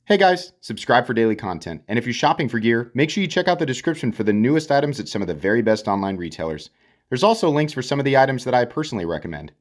Hey guys, subscribe for daily content. And if you're shopping for gear, make sure you check out the description for the newest items at some of the very best online retailers. There's also links for some of the items that I personally recommend.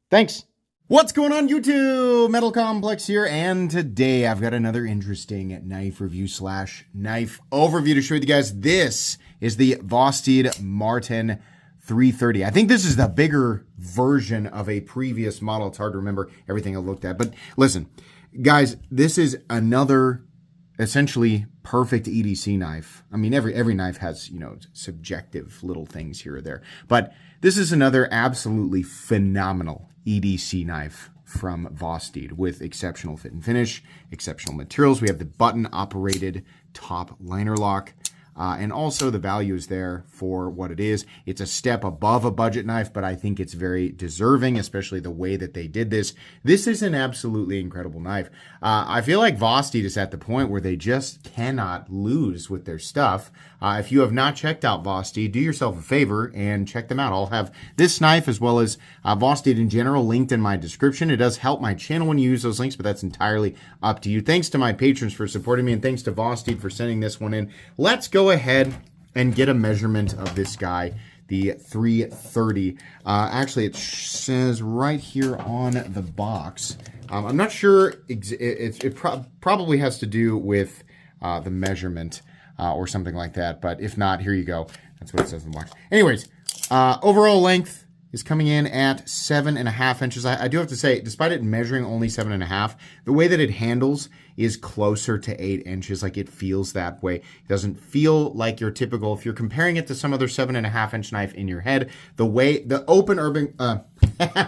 Thanks! What's going on YouTube? Metal Complex here, and today I've got another interesting knife review slash knife overview to show you guys. This is the Vosteed Marten 330. I think this is the bigger version of a previous model. It's hard to remember everything I looked at, but listen, guys, this is another essentially perfect EDC knife. I mean, every knife has, subjective little things here or there, but this is another absolutely phenomenal EDC knife from Vosteed with exceptional fit and finish, exceptional materials. We have the button operated top liner lock. And also the value is there for what it is. It's a step above a budget knife, but I think it's very deserving, especially the way that they did this. This is an absolutely incredible knife. I feel like Vosteed is at the point where they just cannot lose with their stuff. If you have not checked out Vosteed, do yourself a favor and check them out. I'll have this knife as well as Vosteed in general linked in my description. It does help my channel when you use those links, but that's entirely up to you. Thanks to my patrons for supporting me, and thanks to Vosteed for sending this one in. Let's go ahead and get a measurement of this guy, the 330. Actually, it says right here on the box. I'm not sure. It probably has to do with the measurement or something like that. But if not, here you go. That's what it says in the box. Anyways, overall length is coming in at 7.5 inches. I do have to say, despite it measuring only 7.5, the way that it handles is closer to 8 inches. Like, it feels that way. It doesn't feel like your typical, if you're comparing it to some other 7.5 inch knife in your head, the way the open urban,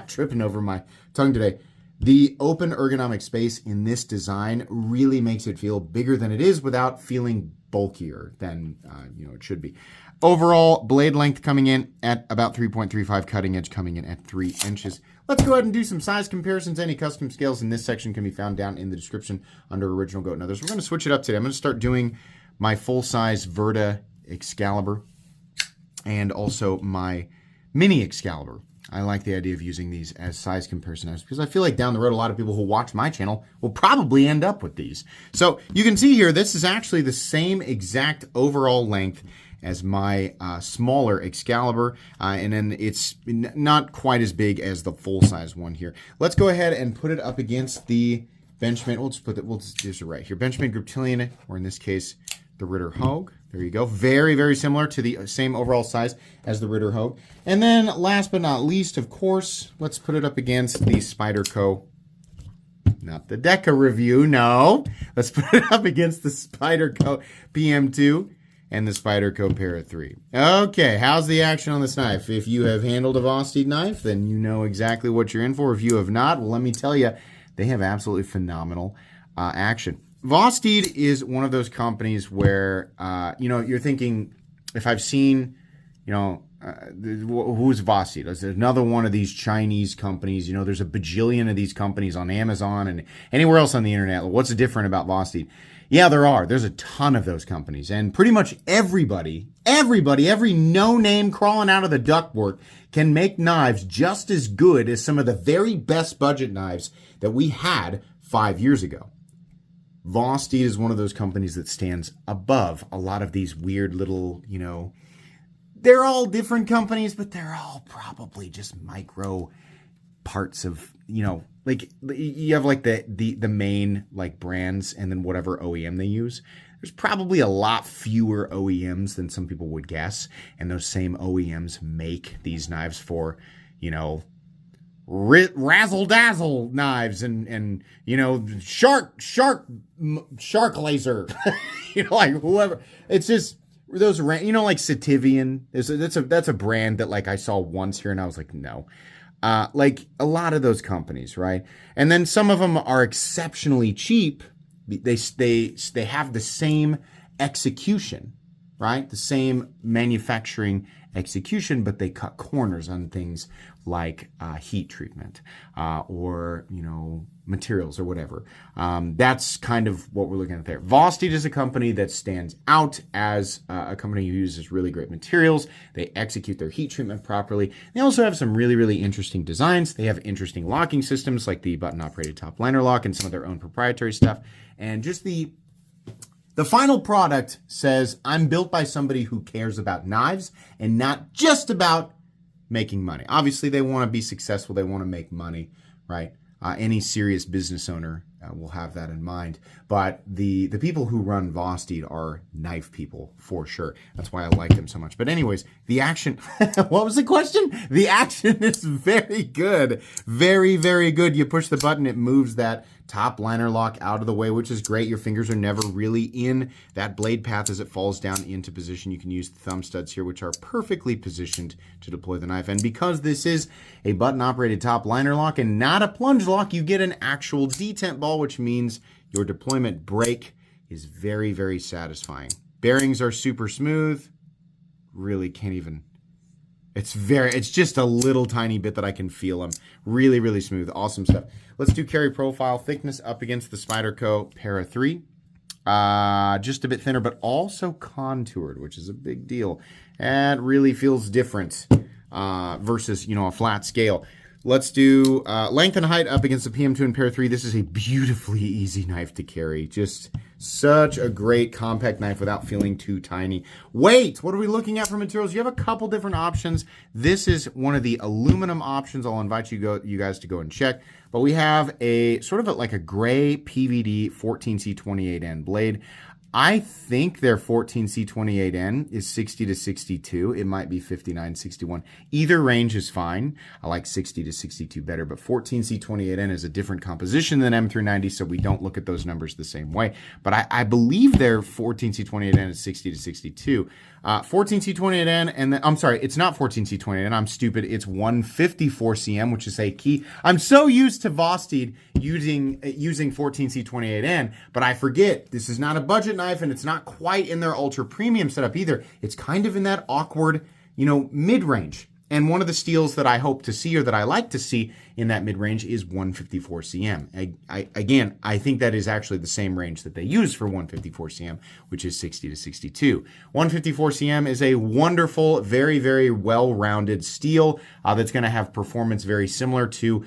tripping over my tongue today. The open ergonomic space in this design really makes it feel bigger than it is without feeling bulkier than it should be. Overall, blade length coming in at about 3.35, cutting edge coming in at 3 inches. Let's go ahead and do some size comparisons. Any custom scales in this section can be found down in the description under Original Goat and Others. We're going to switch it up today. I'm going to start doing my full-size Verta Excalibur and also my mini Excalibur. I like the idea of using these as size comparison knives because I feel like down the road, a lot of people who watch my channel will probably end up with these. So you can see here, this is actually the same exact overall length as my smaller Excalibur, and then it's not quite as big as the full-size one here. Let's go ahead and put it up against the Benchmade. We'll just use it right here. Benchmade Griptilian, or in this case, the Ritter Hogue. There you go. Very, very similar to the same overall size as the Ritter Hogue. And then last but not least, of course, let's put it up against the Spyderco. Not the Deca review, no. Let's put it up against the Spyderco PM2 and the Spyderco Para 3. Okay, how's the action on this knife? If you have handled a Vosteed knife, then you know exactly what you're in for. If you have not, well, let me tell you, they have absolutely phenomenal action. Vosteed is one of those companies where, you're thinking, if I've seen, who's Vosteed? There's another one of these Chinese companies. There's a bajillion of these companies on Amazon and anywhere else on the internet. What's different about Vosteed? Yeah, there are. There's a ton of those companies. And pretty much every no-name crawling out of the ductwork can make knives just as good as some of the very best budget knives that we had 5 years ago. Vosteed is one of those companies that stands above a lot of these weird little, they're all different companies, but they're all probably just micro parts of, like you have like the main like brands and then whatever OEM they use. There's probably a lot fewer OEMs than some people would guess. And those same OEMs make these knives for, razzle dazzle knives and shark laser, like whoever. It's just those, like Sativian. That's a brand that like I saw once here and I was like, no. Like a lot of those companies, right? And then some of them are exceptionally cheap. They have the same execution right? The same manufacturing execution, but they cut corners on things like heat treatment or, materials or whatever. That's kind of what we're looking at there. Vosteed is a company that stands out as a company who uses really great materials. They execute their heat treatment properly. They also have some really, really interesting designs. They have interesting locking systems like the button-operated top liner lock and some of their own proprietary stuff. And just the final product says, I'm built by somebody who cares about knives and not just about making money. Obviously, they want to be successful. They want to make money, right? Any serious business owner will have that in mind. But the people who run Vosteed are knife people for sure. That's why I like them so much. But anyways, the action, what was the question? The action is very good. Very, very good. You push the button, it moves that top liner lock out of the way, which is great. Your fingers are never really in that blade path as it falls down into position. You can use the thumb studs here, which are perfectly positioned to deploy the knife. And because this is a button-operated top liner lock and not a plunge lock, you get an actual detent ball, which means your deployment break is very, very satisfying. Bearings are super smooth. Really can't even... It's just a little tiny bit that I can feel them. Really, really smooth. Awesome stuff. Let's do carry profile. Thickness up against the Spyderco Para 3. Just a bit thinner, but also contoured, which is a big deal. And really feels different versus, a flat scale. Let's do length and height up against the PM2 and Para 3. This is a beautifully easy knife to carry. Just such a great compact knife without feeling too tiny. Weight, what are we looking at for materials? You have a couple different options. This is one of the aluminum options. I'll invite you guys to go and check. But we have a sort of like a gray PVD 14C28N blade. I think their 14C28N is 60 to 62. It might be 59, 61. Either range is fine. I like 60 to 62 better, but 14C28N is a different composition than M390, so we don't look at those numbers the same way. But I believe their 14C28N is 60 to 62. 14C28N, and then, I'm sorry, it's not 14C28N. I'm stupid. It's 154CM, which is a key. I'm so used to Vosteed using 14C28N, but I forget this is not a budget knife, and it's not quite in their ultra premium setup either. It's kind of in that awkward, mid-range. And one of the steels that I hope to see, or that I like to see in that mid-range, is 154CM. I think that is actually the same range that they use for 154CM, which is 60 to 62. 154CM is a wonderful, very, very well-rounded steel that's going to have performance very similar to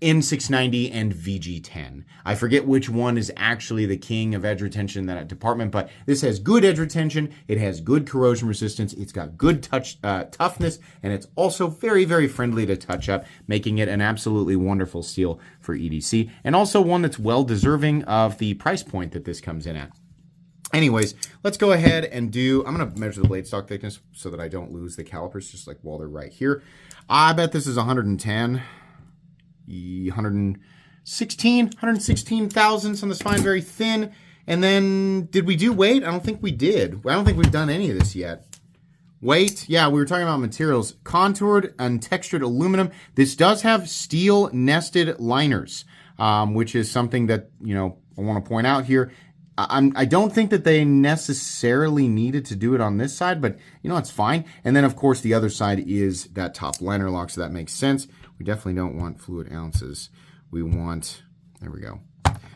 N690 and VG10. I forget which one is actually the king of edge retention in that department, but this has good edge retention, it has good corrosion resistance, it's got good toughness, and it's also very, very friendly to touch up, making it an absolutely wonderful steel for EDC, and also one that's well deserving of the price point that this comes in at. Anyways, let's go ahead and I'm going to measure the blade stock thickness so that I don't lose the calipers, just like while they're right here. I bet this is 110. 116 thousandths on the spine, very thin. And then, did we do weight? I don't think we did. I don't think we've done any of this yet. Weight, yeah, we were talking about materials. Contoured and textured aluminum. This does have steel nested liners, which is something that, I want to point out here. I don't think that they necessarily needed to do it on this side, but, it's fine. And then, of course, the other side is that top liner lock, so that makes sense. We definitely don't want fluid ounces. We want, there we go.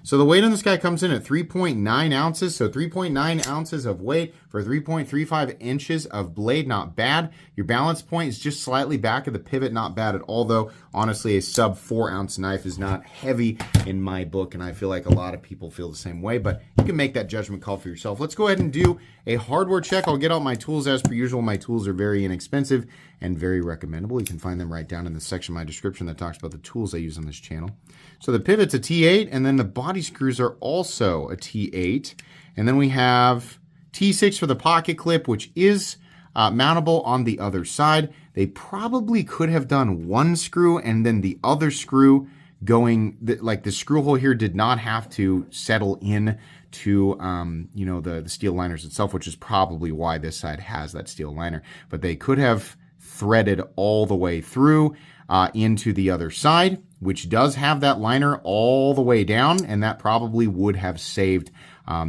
So the weight on this guy comes in at 3.9 ounces. So 3.9 ounces of weight for 3.35 inches of blade, not bad. Your balance point is just slightly back of the pivot, not bad at all, though. Honestly, a sub 4 ounce knife is not heavy in my book, and I feel like a lot of people feel the same way, but you can make that judgment call for yourself. Let's go ahead and do a hardware check. I'll get out my tools as per usual. My tools are very inexpensive and very recommendable. You can find them right down in the section of my description that talks about the tools I use on this channel. So the pivot's a T8, and then the body screws are also a T8. And then we have T6 for the pocket clip, which is mountable on the other side. They probably could have done one screw and then the other screw going, like the screw hole here did not have to settle in to, the steel liners itself, which is probably why this side has that steel liner. But they could have threaded all the way through into the other side, which does have that liner all the way down, and that probably would have saved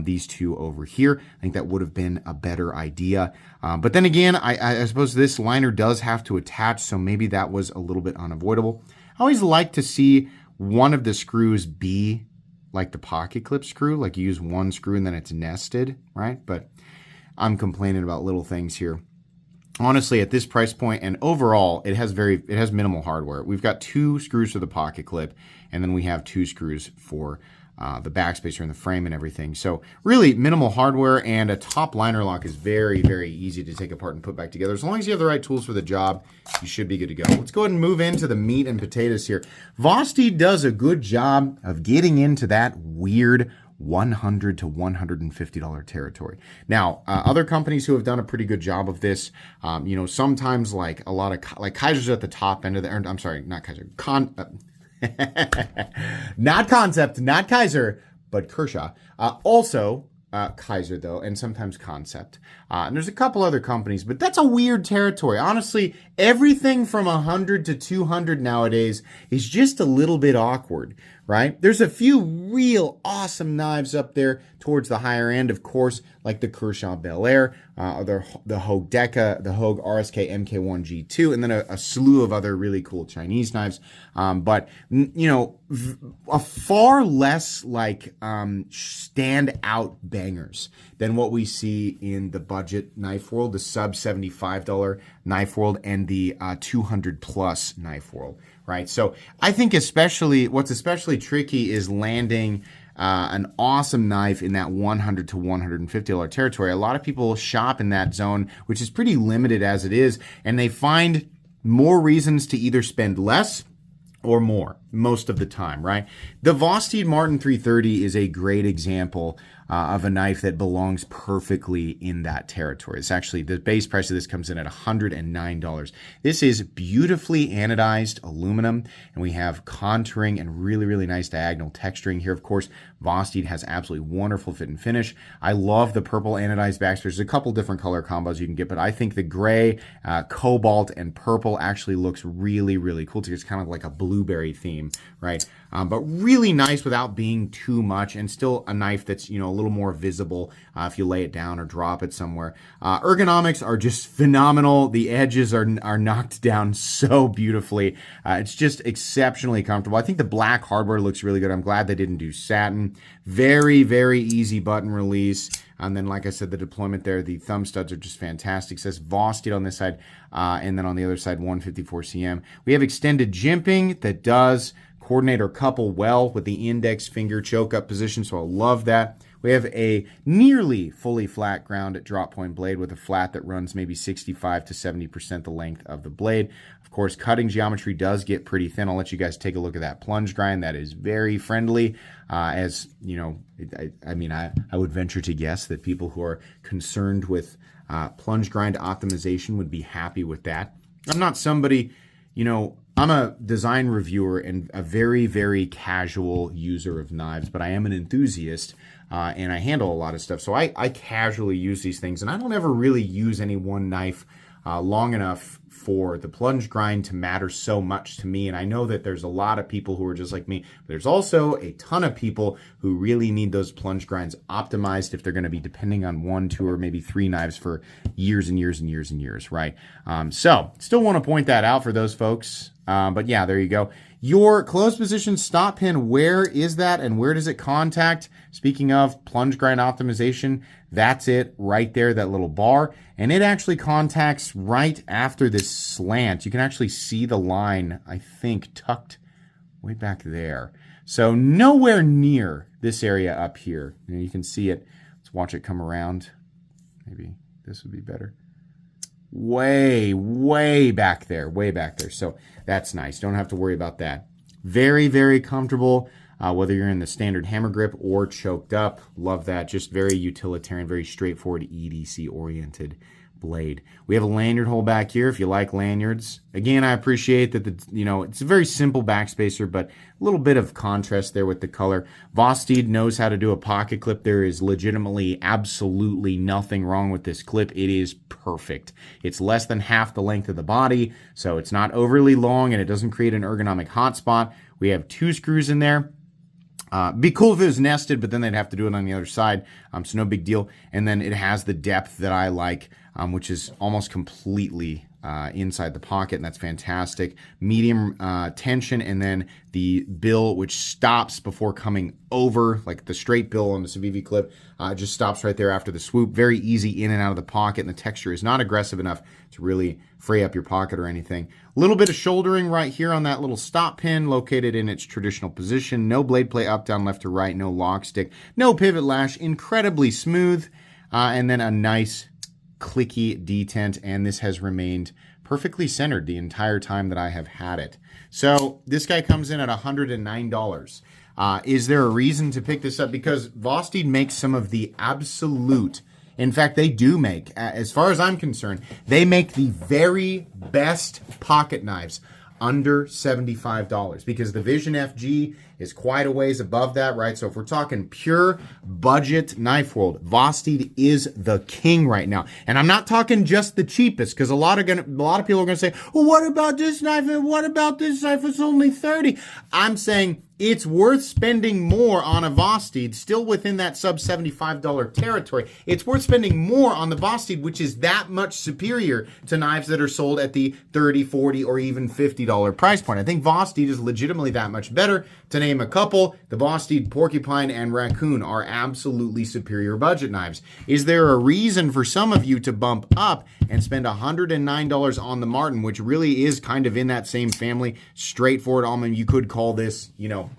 these two over here. I think that would have been a better idea. But then again, I suppose this liner does have to attach, so maybe that was a little bit unavoidable. I always like to see one of the screws be like the pocket clip screw, like you use one screw and then it's nested, right? But I'm complaining about little things here. Honestly, at this price point and overall, it has minimal hardware. We've got 2 screws for the pocket clip, and then we have 2 screws for the backspacer and the frame and everything. So really minimal hardware, and a top liner lock is very, very easy to take apart and put back together. As long as you have the right tools for the job, you should be good to go. Let's go ahead and move into the meat and potatoes here. Vosteed does a good job of getting into that weird $100 to $150 territory. Now, other companies who have done a pretty good job of this, sometimes like a lot of, like Kaiser's at the top end of the, I'm sorry, not Kaiser, not Concept, not Kaiser, but Kershaw. Also, Kaiser, though, and sometimes Concept. And there's a couple other companies, but that's a weird territory. Honestly, everything from 100 to 200 nowadays is just a little bit awkward, right? There's a few real awesome knives up there towards the higher end, of course, like the Kershaw Bel Air, the Hogue Deca, the Hogue RSK MK1 G2, and then a slew of other really cool Chinese knives. But a far less like stand-out bangers than what we see in the budget knife world, the sub $75 knife world, and the 200 plus knife world, right? So I think what's especially tricky is landing an awesome knife in that $100 to $150 territory. A lot of people shop in that zone, which is pretty limited as it is, and they find more reasons to either spend less or more most of the time, right? The Vosteed Marten 330 is a great example of a knife that belongs perfectly in that territory. It's actually, the base price of this comes in at $109. This is beautifully anodized aluminum, and we have contouring and really, really nice diagonal texturing here. Of course, Vosteed has absolutely wonderful fit and finish. I love the purple anodized backspacer. There's a couple different color combos you can get, but I think the gray, cobalt, and purple actually looks really, really cool. It's kind of like a blueberry theme, right? But really nice without being too much, and still a knife that's, a little more visible if you lay it down or drop it somewhere. Ergonomics are just phenomenal. The edges are knocked down so beautifully. It's just exceptionally comfortable. I think the black hardware looks really good. I'm glad they didn't do satin. Very, very easy button release. And then, like I said, the deployment there, the thumb studs are just fantastic. It says Vosteed on this side, and then on the other side, 154 cm. We have extended jimping that does coordinate or couple well with the index finger choke up position, so I love that. We have a nearly fully flat ground drop point blade with a flat that runs maybe 65 to 70% the length of the blade. Of course, cutting geometry does get pretty thin. I'll let you guys take a look at that plunge grind. That is very friendly. I would venture to guess that people who are concerned with plunge grind optimization would be happy with that. I'm not somebody, I'm a design reviewer and a very, very casual user of knives, but I am an enthusiast and I handle a lot of stuff. So I casually use these things, and I don't ever really use any one knife long enough for the plunge grind to matter so much to me. And I know that there's a lot of people who are just like me, but there's also a ton of people who really need those plunge grinds optimized if they're going to be depending on 1, 2, or maybe 3 knives for years and years and years and years, right? So still want to point that out for those folks. But yeah, there you go. Your closed position stop pin, where is that and where does it contact? Speaking of plunge grind optimization, that's it right there, that little bar. And it actually contacts right after this slant. You can actually see the line, I think, tucked way back there. So nowhere near this area up here. You can see it. Let's watch it come around. Maybe this would be better. Way back there, way back there. So that's nice. Don't have to worry about that. Very, very comfortable, whether you're in the standard hammer grip or choked up. Love that. Just very utilitarian, very straightforward EDC-oriented blade. We have a lanyard hole back here if you like lanyards. Again, I appreciate that it's a very simple backspacer, but a little bit of contrast there with the color. Vosteed knows how to do a pocket clip. There is legitimately absolutely nothing wrong with this clip. It is perfect. It's less than half the length of the body, so it's not overly long and it doesn't create an ergonomic hotspot. We have 2 screws in there. Be cool if it was nested, but then they'd have to do it on the other side, so no big deal. And then it has the depth that I like, which is almost completely inside the pocket, and that's fantastic. Medium tension, and then the bill, which stops before coming over, like the straight bill on the Civivi clip, just stops right there after the swoop. Very easy in and out of the pocket, and the texture is not aggressive enough to really fray up your pocket or anything. A little bit of shouldering right here on that little stop pin, located in its traditional position. No blade play up, down, left to right. No lock stick. No pivot lash. Incredibly smooth. And then a nice clicky detent, and this has remained perfectly centered the entire time that I have had it. So this guy comes in at $109. Is there a reason to pick this up? Because Vosteed makes some of the absolute, in fact, they do make, as far as I'm concerned, they make the very best pocket knives under $75, because the Vision FG is quite a ways above that, right? So if we're talking pure budget knife world, Vosteed is the king right now. And I'm not talking just the cheapest, because a lot of people are gonna say, well, what about this knife? And what about this knife? It's only $30. I'm saying it's worth spending more on a Vosteed, still within that sub $75 territory. It's worth spending more on the Vosteed, which is that much superior to knives that are sold at the $30, $40, or even $50 price point. I think Vosteed is legitimately that much better. To name a couple, the Vosteed Porcupine and Raccoon are absolutely superior budget knives. Is there a reason for some of you to bump up and spend $109 on the Marten, which really is kind of in that same family, straightforward almond? You could call this, you know,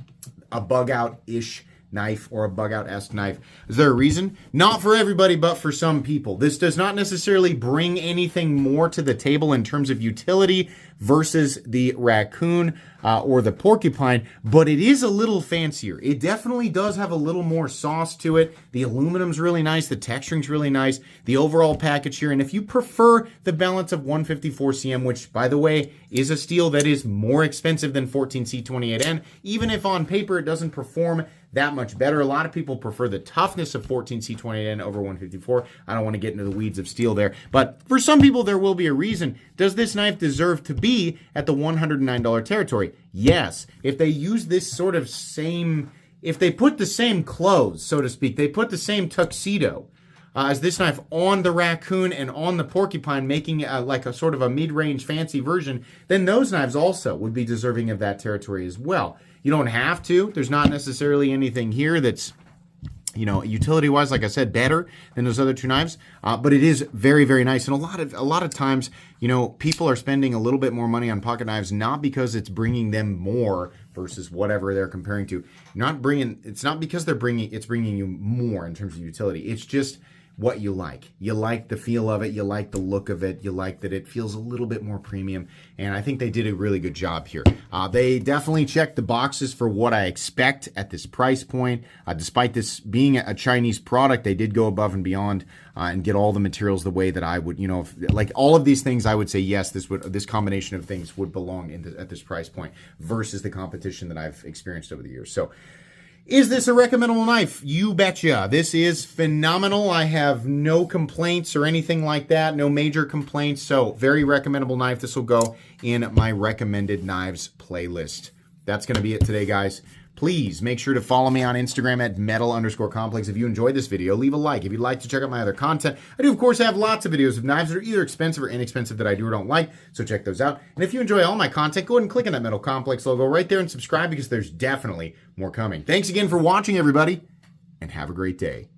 a bug out-ish knife or a bug out-esque knife. Is there a reason? Not for everybody, but for some people. This does not necessarily bring anything more to the table in terms of utility versus the Raccoon or the Porcupine, but it is a little fancier. It definitely does have a little more sauce to it. The aluminum's really nice. The texturing's really nice. The overall package here, and if you prefer the balance of 154 cm, which, by the way, is a steel that is more expensive than 14C28N, even if on paper it doesn't perform that much better. A lot of people prefer the toughness of 14C28N over 154. I don't want to get into the weeds of steel there, but for some people there will be a reason. Does this knife deserve to be at the $109 territory? Yes. If they use this sort of same, if they put the same clothes, so to speak, they put the same tuxedo as this knife on the Raccoon and on the Porcupine, making like a sort of a mid-range fancy version, then those knives also would be deserving of that territory as well. You don't have to. There's not necessarily anything here that's, you know, utility-wise, like I said, better than those other two knives, but it is very, very nice. And a lot of times, you know, people are spending a little bit more money on pocket knives, not because it's bringing them more versus whatever they're comparing to. It's not because it's bringing you more in terms of utility. It's just what you like. You like the feel of it. You like the look of it. You like that it feels a little bit more premium. And I think they did a really good job here. They definitely checked the boxes for what I expect at this price point. Despite this being a Chinese product, they did go above and beyond and get all the materials the way that I would, you know, like all of these things, I would say, yes, this combination of things would belong at this price point versus the competition that I've experienced over the years. So, is this a recommendable knife? You betcha. This is phenomenal. I have no complaints or anything like that. No major complaints. So, very recommendable knife. This will go in my recommended knives playlist. That's going to be it today, guys. Please make sure to follow me on Instagram at metal_complex. If you enjoyed this video, leave a like. If you'd like to check out my other content, I do, of course, have lots of videos of knives that are either expensive or inexpensive that I do or don't like, so check those out. And if you enjoy all my content, go ahead and click on that Metal Complex logo right there and subscribe, because there's definitely more coming. Thanks again for watching, everybody, and have a great day.